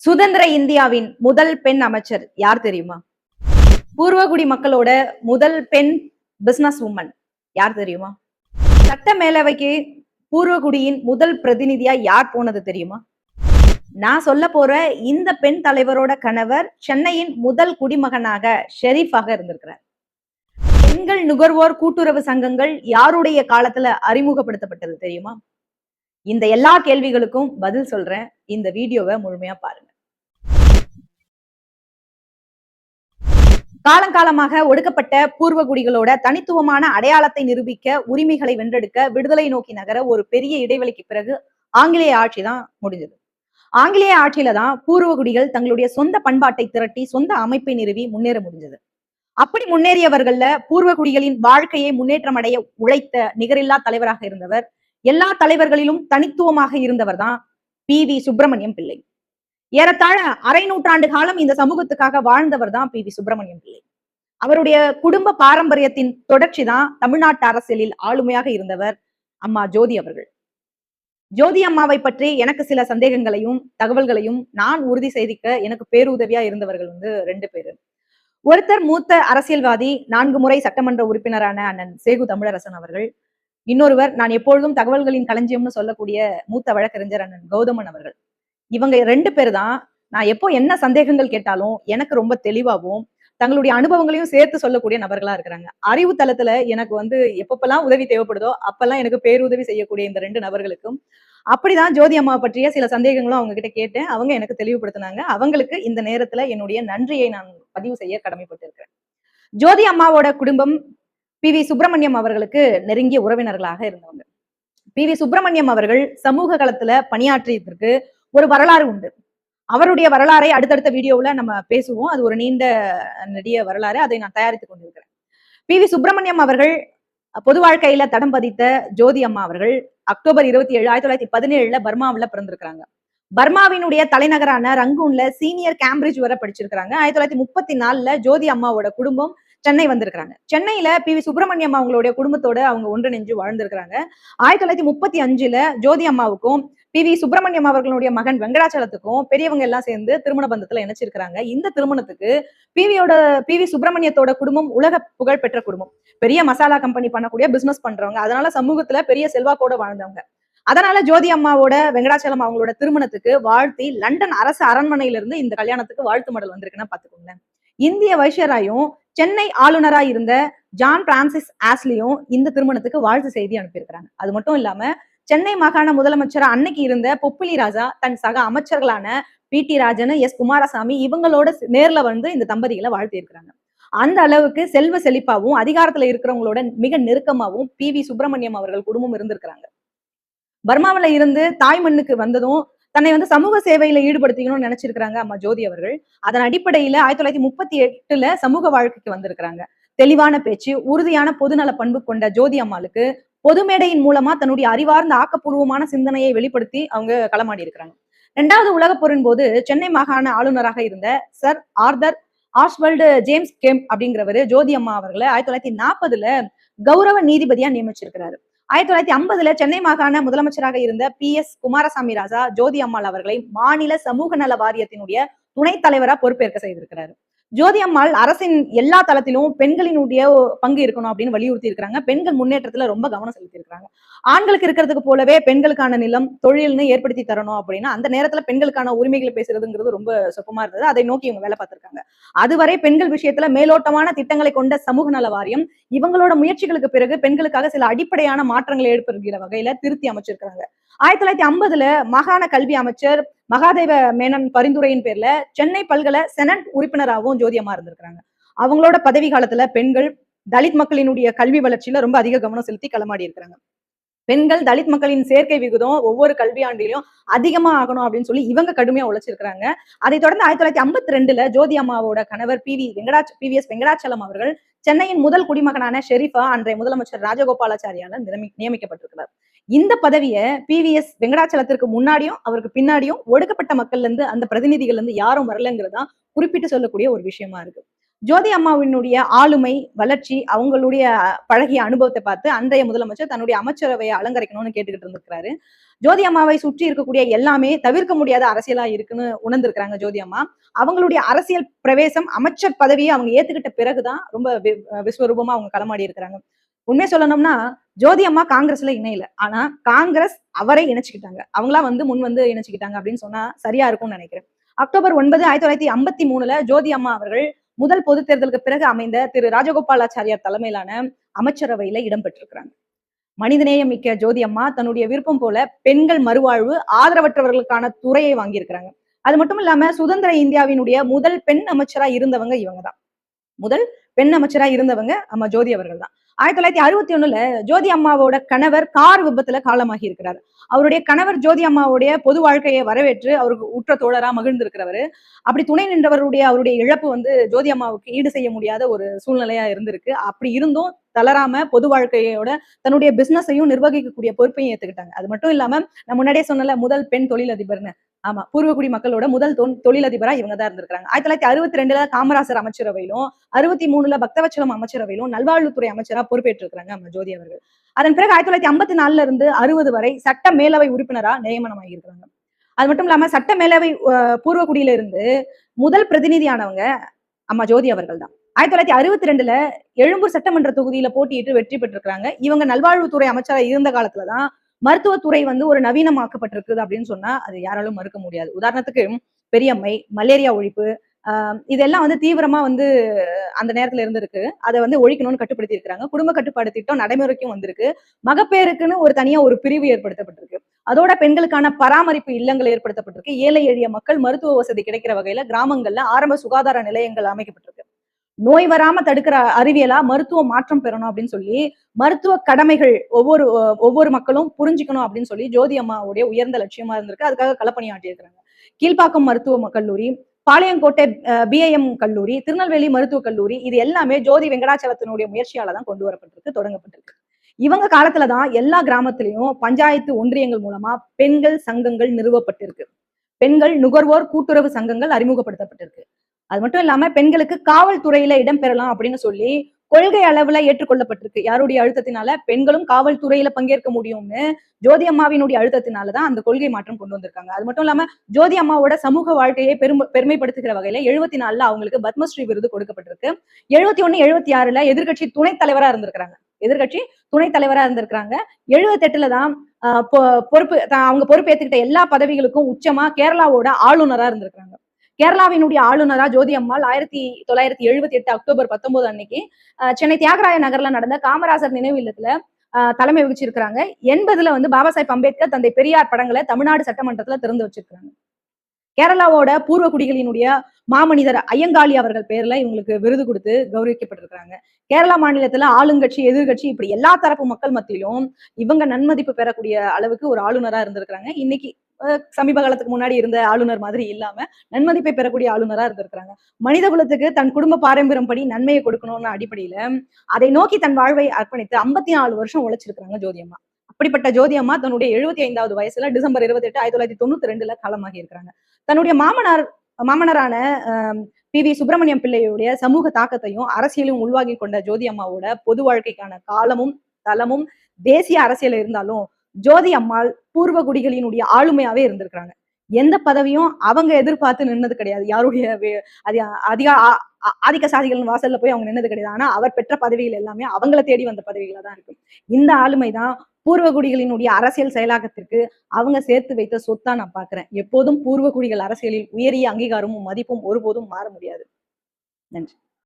சுதந்திர இந்தியாவின் முதல் பெண் அமைச்சர் யார் தெரியுமா? பூர்வகுடி மக்களோட முதல் பெண் பிசினஸ் உமன் யார் தெரியுமா? சட்ட மேலவைக்கு பூர்வகுடியின் முதல் பிரதிநிதியா யார் போனது தெரியுமா? நான் சொல்ல போற இந்த பெண் தலைவரோட கணவர் சென்னையின் முதல் குடிமகனாக ஷெரீஃபாக இருந்திருக்கிறார். பெண்கள் நுகர்வோர் கூட்டுறவு சங்கங்கள் யாருடைய காலத்துல அறிமுகப்படுத்தப்பட்டது தெரியுமா? இந்த எல்லா கேள்விகளுக்கும் பதில் சொல்றேன். இந்த வீடியோவை முழுமையா பாருங்க. காலங்காலமாக ஒடுக்கப்பட்ட பூர்வகுடிகளோட தனித்துவமான அடையாளத்தை நிரூபிக்க, உரிமைகளை வென்றெடுக்க, விடுதலை நோக்கி நகர ஒரு பெரிய இடைவெளிக்கு பிறகு ஆங்கிலேய ஆட்சி தான் முடிஞ்சது. ஆங்கிலேய ஆட்சியில தான் பூர்வகுடிகள் தங்களுடைய சொந்த பண்பாட்டை திரட்டி சொந்த அமைப்பை நிறுவி முன்னேற முடிஞ்சது. அப்படி முன்னேறியவர்கள்ல பூர்வகுடிகளின் வாழ்க்கையை முன்னேற்றம் அடைய உழைத்த நிகரில்லா தலைவராக இருந்தவர், எல்லா தலைவர்களிலும் தனித்துவமாக இருந்தவர் தான் பி.வி. சுப்பிரமணியம் பிள்ளை. ஏறத்தாழ அரை நூற்றாண்டு காலம் இந்த சமூகத்துக்காக வாழ்ந்தவர் தான் பி.வி. சுப்பிரமணியம் பிள்ளை. அவருடைய குடும்ப பாரம்பரியத்தின் தொடர்ச்சி தான் தமிழ்நாட்டு அரசியலில் ஆளுமையாக இருந்தவர் அம்மா ஜோதி அவர்கள். ஜோதி அம்மாவை பற்றி எனக்கு சில சந்தேகங்களையும் தகவல்களையும் நான் உறுதி செய்திக்க எனக்கு பேருதவியா இருந்தவர்கள் ரெண்டு பேரு. ஒருத்தர் மூத்த அரசியல்வாதி, 4 முறை சட்டமன்ற உறுப்பினரான அண்ணன் சேகு தமிழரசன் அவர்கள். இன்னொருவர் நான் எப்பொழுதும் தகவல்களின் களஞ்சியம்னு சொல்லக்கூடிய மூத்த வழக்கறிஞர் அண்ணன் கௌதமன் அவர்கள். இவங்க 2 பேர் தான் நான் எப்போ என்ன சந்தேகங்கள் கேட்டாலும் எனக்கு ரொம்ப தெளிவாகவும் தங்களுடைய அனுபவங்களையும் சேர்த்து சொல்லக்கூடிய நபர்களா இருக்கிறாங்க. அறிவு தளத்துல எனக்கு எப்பப்பெல்லாம் உதவி தேவைப்படுதோ அப்பெல்லாம் எனக்கு பேருதவி செய்யக்கூடிய இந்த 2 நபர்களுக்கும் அப்படிதான் ஜோதி அம்மாவை பற்றிய சில சந்தேகங்களும் அவங்க கிட்ட கேட்டேன். அவங்க எனக்கு தெளிவுபடுத்தினாங்க. அவங்களுக்கு இந்த நேரத்துல என்னுடைய நன்றியை நான் பதிவு செய்ய கடமைப்பட்டிருக்கிறேன். ஜோதி அம்மாவோட குடும்பம் பி.வி. சுப்பிரமணியம் அவர்களுக்கு நெருங்கிய உறவினர்களாக இருந்தவங்க. பி.வி. சுப்பிரமணியம் அவர்கள் சமூக களத்துல பணியாற்றியதற்கு ஒரு வரலாறு உண்டு. அவருடைய வரலாறை அடுத்தடுத்த வீடியோவுல நம்ம பேசுவோம். அது ஒரு நீண்ட நெடிய வரலாறு. அதை நான் தயாரித்துக் கொண்டிருக்கிறேன். பி.வி. சுப்பிரமணியம் அவர்கள் பொது வாழ்க்கையில தடம் பதித்த ஜோதி அம்மா அவர்கள் அக்டோபர் 27, 1917 பர்மாவில பிறந்திருக்கிறாங்க. பர்மாவினுடைய தலைநகரான ரங்கூன்ல சீனியர் கேம்பிரிட்ஜ் வரை படிச்சிருக்காங்க. 1934 ஜோதி அம்மாவோட குடும்பம் சென்னை வந்திருக்காங்க. சென்னையில பி.வி. சுப்பிரமணியம் அவங்களுடைய குடும்பத்தோட அவங்க ஒன்றிணைஞ்சு வாழ்ந்திருக்கிறாங்க. 1935 ஜோதி அம்மாவுக்கும் பி.வி. சுப்பிரமணியம் அவர்களுடைய மகன் வெங்கடாச்சலத்துக்கும் பெரியவங்க எல்லாம் சேர்ந்து திருமண பந்தத்துல இணைச்சிருக்கிறாங்க. இந்த திருமணத்துக்கு பி.வி. சுப்பிரமணியத்தோட குடும்பம் உலக புகழ் பெற்ற குடும்பம். பெரிய மசாலா கம்பெனி பண்ணக்கூடிய பிசினஸ் பண்றவங்க. அதனால சமூகத்துல பெரிய செல்வாக்கோட வாழ்ந்தவங்க. அதனால ஜோதி அம்மாவோட வெங்கடாச்சலம் அவங்களோட திருமணத்துக்கு வாழ்த்தி லண்டன் அரசு அரண்மனையிலிருந்து இந்த கல்யாணத்துக்கு வாழ்த்து மடல் வந்திருக்குன்னா பாத்துக்கோங்க. இந்திய வைஸ்ராயும் சென்னை ஆளுநரா இருந்த ஜான் பிரான்சிஸ் ஆஸ்லியும் இந்த திருமணத்துக்கு வாழ்த்து செய்தி அனுப்பியிருக்கிறாங்க. அது மட்டும் இல்லாம சென்னை மாகாண முதலமைச்சர் அன்னைக்கு இருந்த பொப்பிலி ராஜா தன் சக அமைச்சர்களான பி.டி. ராஜன், எஸ். குமாரசாமி இவங்களோட நேர்ல இந்த தம்பதிகளை வாழ்த்தி இருக்கிறாங்க. அந்த அளவுக்கு செல்வ செழிப்பாவும் அதிகாரத்துல இருக்கிறவங்களோட மிக நெருக்கமாவும் பி.வி. சுப்பிரமணியம் அவர்கள் குடும்பம் இருந்திருக்கிறாங்க. பர்மாவில இருந்து தாய் மண்ணுக்கு வந்ததும் தன்னை சமூக சேவையில ஈடுபடுத்திக்கணும்னு நினைச்சிருக்கிறாங்க அம்மா ஜோதி அவர்கள். அதன் அடிப்படையில 1938 சமூக வாழ்க்கைக்கு வந்திருக்கிறாங்க. தெளிவான பேச்சு, உறுதியான பொதுநல பண்பு கொண்ட ஜோதி அம்மாளுக்கு பொது மேடையின் மூலமா தன்னுடைய அறிவார்ந்த ஆக்கப்பூர்வமான சிந்தனையை வெளிப்படுத்தி அவங்க களமாடி இருக்கிறாங்க. 2வது உலகப் போரின் போது சென்னை மாகாண ஆளுநராக இருந்த சர் ஆர்தர் ஆஸ்வல்டு ஜேம்ஸ் கெம்ப் அப்படிங்கிறவரு ஜோதி அம்மா அவர்களை 1940 கௌரவ நீதிபதியா நியமிச்சிருக்கிறாரு. 1950 சென்னை மாகாண முதலமைச்சராக இருந்த பி.எஸ். குமாரசாமி ராஜா ஜோதி அம்மாள் அவர்களை மாநில சமூக நல வாரியத்தினுடைய துணைத் தலைவரா பொறுப்பேற்க செய்திருக்கிறாரு. ஜோதி அம்மாள் அரசின் எல்லா தளத்திலும் பெண்களினுடைய பங்கு இருக்கணும் அப்படின்னு வலியுறுத்தி இருக்கிறாங்க. பெண்கள் முன்னேற்றத்துல ரொம்ப கவனம் செலுத்தி இருக்கிறாங்க. ஆண்களுக்கு இருக்கிறதுக்கு போலவே பெண்களுக்கான நிலம், தொழில்னு ஏற்படுத்தி தரணும் அப்படின்னா அந்த நேரத்துல பெண்களுக்கான உரிமைகளை பேசுறதுங்கிறது ரொம்ப சொப்பமா இருந்தது. அதை நோக்கி இவங்க வேலை பார்த்திருக்காங்க. அதுவரை பெண்கள் விஷயத்துல மேலோட்டமான திட்டங்களை கொண்ட சமூக நல வாரியம் இவங்களோட முயற்சிகளுக்கு பிறகு பெண்களுக்காக சில அடிப்படையான மாற்றங்களை ஏற்படுகிற வகையில திருத்தி அமைச்சிருக்காங்க. 1950 மாகாண கல்வி அமைச்சர் மகாதேவ மேனன் பரிந்துரையின் பேர்ல சென்னை பல்கலை செனட் உறுப்பினராகவும் ஜோதி அம்மா இருந்திருக்கிறாங்க. அவங்களோட பதவி காலத்துல பெண்கள் தலித் மக்களினுடைய கல்வி வளர்ச்சியில ரொம்ப அதிக கவனம் செலுத்தி களமாடி இருக்கிறாங்க. பெண்கள் தலித் மக்களின் சேர்க்கை விகிதம் ஒவ்வொரு கல்வியாண்டிலையும் அதிகமா ஆகணும் அப்படின்னு சொல்லி இவங்க கடுமையா உழைச்சிருக்கிறாங்க. அதை தொடர்ந்து 1952 ஜோதி அம்மாவோட கணவர் பி.வி.எஸ். வெங்கடாச்சலம் அவர்கள் சென்னையின் முதல் குடிமகனான ஷெரீஃபா அன்றைய முதலமைச்சர் ராஜகோபாலாச்சாரியால நியமிக்கப்பட்டிருக்கிறார். இந்த பதவியை பி.வி.எஸ். வெங்கடாச்சலத்திற்கு முன்னாடியும் அவருக்கு பின்னாடியும் ஒடுக்கப்பட்ட மக்கள்ல இருந்து அந்த பிரதிநிதிகள் யாரும் வரலங்கிறதா குறிப்பிட்டு சொல்லக்கூடிய ஒரு விஷயமா இருக்கு. ஜோதி அம்மாவினுடைய ஆளுமை, வளர்ச்சி, அவங்களுடைய பழகிய அனுபவத்த பார்த்து அன்றைய முதலமைச்சர் தன்னுடைய அமைச்சரவைய அலங்கரிக்கணும்னு கேட்டுக்கிட்டு இருந்திருக்கிறாரு. ஜோதி அம்மாவை சுற்றி இருக்கக்கூடிய எல்லாமே தவிர்க்க முடியாத அரசியலா இருக்குன்னு உணர்ந்திருக்கிறாங்க ஜோதி அம்மா. அவங்களுடைய அரசியல் பிரவேசம், அமைச்சர் பதவிய அவங்க ஏத்துக்கிட்ட பிறகு தான் ரொம்ப விஸ்வரூபமா அவங்க களமாடி இருக்கிறாங்க. உண்மைய சொல்லணும்னா, ஜோதி அம்மா காங்கிரஸ்ல இணையல. ஆனா காங்கிரஸ் அவரை இணைச்சுக்கிட்டாங்க. அவங்களா முன் வந்து இணைச்சுக்கிட்டாங்க அப்படின்னு சொன்னா சரியா இருக்கும்னு நினைக்கிறேன். அக்டோபர் 9, 1953ல ஜோதி அம்மா அவர்கள் முதல் பொதுத் தேர்தலுக்கு பிறகு அமைந்த திரு ராஜகோபாலாச்சாரியார் தலைமையிலான அமைச்சரவையில இடம்பெற்றிருக்கிறாங்க. மனிதநேயம் மிக்க ஜோதி அம்மா தன்னுடைய விருப்பம் போல பெண்கள் மறுவாழ்வு, ஆதரவற்றவர்களுக்கான துறையை வாங்கியிருக்கிறாங்க. அது மட்டும் இல்லாம சுதந்திர இந்தியாவினுடைய முதல் பெண் அமைச்சரா இருந்தவங்க இவங்கதான். முதல் பெண் அமைச்சரா இருந்தவங்க அம்மா ஜோதி அவர்கள் தான். 1961ல ஜோதி அம்மாவோட கணவர் கார் விபத்துல காலமாகி இருக்கிறார். அவருடைய கணவர் ஜோதி அம்மாவுடைய பொது வாழ்க்கையை வரவேற்று அவருக்கு உற்ற தோழரா மகிழ்ந்திருக்கிறவரு. அப்படி துணை நின்றவருடைய அவருடைய இழப்பு ஜோதி அம்மாவுக்கு ஈடு செய்ய முடியாத ஒரு சூழ்நிலையா இருந்திருக்கு. அப்படி இருந்தும் தளராம பொது வாழ்க்கையோட தன்னுடைய பிசினஸையும் நிர்வகிக்கக்கூடிய பொறுப்பையும் ஏத்துக்கிட்டாங்க. அது மட்டும் இல்லாம நான் முன்னாடியே சொன்னல முதல் பெண் தொழிலதிபர்னு. ஆமா, பூர்வகுடி மக்களோட முதல் தொழிலதிபரா இவங்க தான் இருந்திருக்காங்க. 1962ல காமராசர் அமைச்சரவையிலும், 63ல பக்தவச்சலம் அமைச்சரவையிலும் நல்வாழ்வுத்துறை அமைச்சரா பொறுப்பேற்றிருக்கிறாங்க நம்ம ஜோதி அவர்கள். அதன் பிறகு 1954ல இருந்து 60 வரை சட்ட மேலவை உறுப்பினரா நியமனமாகி இருக்கிறாங்க. அது மட்டும் இல்லாம சட்ட மேலவை பூர்வகுடியில இருந்து முதல் பிரதிநிதியானவங்க அம்மா ஜோதி அவர்கள் தான். 1962ல எழும்பூர் சட்டமன்ற தொகுதியில போட்டியிட்டு வெற்றி பெற்றிருக்கிறாங்க. இவங்க நல்வாழ்வுத்துறை அமைச்சரா இருந்த காலத்துலதான் மருத்துவத்துறை ஒரு நவீனமாக்கப்பட்டிருக்குது அப்படின்னு சொன்னா அது யாராலும் மறுக்க முடியாது. உதாரணத்துக்கு பெரியம்மை, மலேரியா ஒழிப்பு, இதெல்லாம் தீவிரமா அந்த நேரத்துல இருந்திருக்கு. அதை ஒழிக்கணும்னு கட்டுப்படுத்தி இருக்கிறாங்க. குடும்ப கட்டுப்பாடு திட்டம் நடைமுறைக்கும் வந்திருக்கு. மகப்பேருக்குன்னு தனியா ஒரு பிரிவு ஏற்படுத்தப்பட்டிருக்கு. அதோட பெண்களுக்கான பராமரிப்பு இல்லங்கள் ஏற்படுத்தப்பட்டிருக்கு. ஏழை எளிய மக்கள் மருத்துவ வசதி கிடைக்கிற வகையில கிராமங்கள்ல ஆரம்ப சுகாதார நிலையங்கள் அமைக்கப்பட்டிருக்கு. நோய் வராம தடுக்கிற அறிவியலா மருத்துவ மாற்றம் பெறணும் அப்படின்னு சொல்லி மருத்துவ கடமைகள் ஒவ்வொரு மக்களும் புரிஞ்சுக்கணும் அப்படின்னு சொல்லி ஜோதி அம்மாவுடைய உயர்ந்த லட்சியமா இருந்திருக்கு. அதுக்காக களப்பணியாற்றி இருக்கிறாங்க. கீழ்ப்பாக்கம் மருத்துவ கல்லூரி, பாளையங்கோட்டை பிஐஎம் கல்லூரி, திருநெல்வேலி மருத்துவக் கல்லூரி, இது எல்லாமே ஜோதி வெங்கடாச்சலத்தினுடைய முயற்சியால தான் கொண்டு வரப்பட்டிருக்கு, தொடங்கப்பட்டிருக்கு. இவங்க காலத்துலதான் எல்லா கிராமத்திலையும் பஞ்சாயத்து ஒன்றியங்கள் மூலமா பெண்கள் சங்கங்கள் நிறுவப்பட்டிருக்கு. பெண்கள் நுகர்வோர் கூட்டுறவு சங்கங்கள் அறிமுகப்படுத்தப்பட்டிருக்கு. அது மட்டும் இல்லாம பெண்களுக்கு காவல்துறையில இடம் பெறலாம் அப்படின்னு சொல்லி கொள்கை அளவுல ஏற்றுக்கொள்ளப்பட்டிருக்கு. யாருடைய அழுத்தத்தினால பெண்களும் காவல்துறையில பங்கேற்க முடியும்னு ஜோதி அம்மாவினுடைய அழுத்தத்தினாலதான் அந்த கொள்கை மாற்றம் கொண்டு வந்திருக்காங்க. அது மட்டும் இல்லாம ஜோதி அம்மாவோட சமூக வாழ்க்கையை பெருமைப்படுத்துகிற வகையில 74ல அவங்களுக்கு பத்மஸ்ரீ விருது கொடுக்கப்பட்டிருக்கு. 71, 76ல எதிர்கட்சி துணைத் தலைவரா இருந்திருக்கிறாங்க. எதிர்கட்சி துணைத் தலைவரா இருந்திருக்கிறாங்க. 78ல தான் அவங்க பொறுப்பேற்றுக்கிட்ட எல்லா பதவிகளுக்கும் உச்சமா கேரளாவோட ஆளுநரா இருந்திருக்கிறாங்க. கேரளாவினுடைய ஆளுநரா ஜோதி அம்மாள் 1978 அக்டோபர் 19 அன்னைக்கு சென்னை தியாகராய நகர்ல நடந்த காமராசர் நினைவு இல்லத்துல தலைமை வகிச்சிருக்கிறாங்க. 80ல பாபா சாஹேப் அம்பேத்கர், தந்தை பெரியார் படங்களை தமிழ்நாடு சட்டமன்றத்துல திறந்து வச்சிருக்காங்க. கேரளாவோட பூர்வ குடிகளினுடைய மாமனிதர் ஐயங்காளி அவர்கள் பேர்ல இவங்களுக்கு விருது கொடுத்து கௌரவிக்கப்பட்டிருக்கிறாங்க. கேரளா மாநிலத்துல ஆளுங்கட்சி, எதிர்கட்சி, இப்படி எல்லா தரப்பு மக்கள் மத்தியிலும் இவங்க நன்மதிப்பு பெறக்கூடிய அளவுக்கு ஒரு ஆளுநரா இருந்திருக்கிறாங்க. இன்னைக்கு சமீப காலத்துக்கு முன்னாடி இருந்த ஆளுநர் மாதிரி இல்லாம நன்மதிப்பை பெறக்கூடிய ஆளுநரா இருந்திருக்கிறாங்க. மனித குலத்துக்கு தன் குடும்ப பாரம்பரியம் படி நன்மையை கொடுக்கணும்னு அடிப்படையில அதை நோக்கி தன் வாழ்வை அர்ப்பணித்து 54 வருஷம் உழைச்சிருக்கிறாங்க ஜோதி அம்மா. அப்படிப்பட்ட ஜோதி அம்மா தன்னுடைய 75வது வயசுல டிசம்பர் 28, 1992ல காலமாகி இருக்கிறாங்க. தன்னுடைய மாமனரான பி.வி. சுப்பிரமணியம் பிள்ளையுடைய சமூக தாக்கத்தையும் அரசியலும் உள்வாங்கி கொண்ட ஜோதி அம்மாவோட பொது வாழ்க்கைக்கான காலமும் தளமும் தேசிய அரசியல் இருந்தாலும் ஜோதி அம்மாள் பூர்வ குடிகளினுடைய ஆளுமையாவே இருந்திருக்கிறாங்க. எந்த பதவியும் அவங்க எதிர்பார்த்து நின்னது கிடையாது. யாருடைய ஆதிக்க சாதிகளின் வாசல்ல போய் அவங்க நின்னது கிடையாது. ஆனா அவர் பெற்ற பதவிகள் எல்லாமே அவங்கள தேடி வந்த பதவிகளா தான் இருக்கும். இந்த ஆளுமைதான் பூர்வகுடிகளினுடைய அரசியல் செயலாக்கத்திற்கு அவங்க சேர்த்து வைத்த சொத்தா நான் பாக்குறேன். எப்போதும் பூர்வகுடிகள் அரசியலில் உயரிய அங்கீகாரமும் மதிப்பும் ஒருபோதும் மாற முடியாது. நன்றி.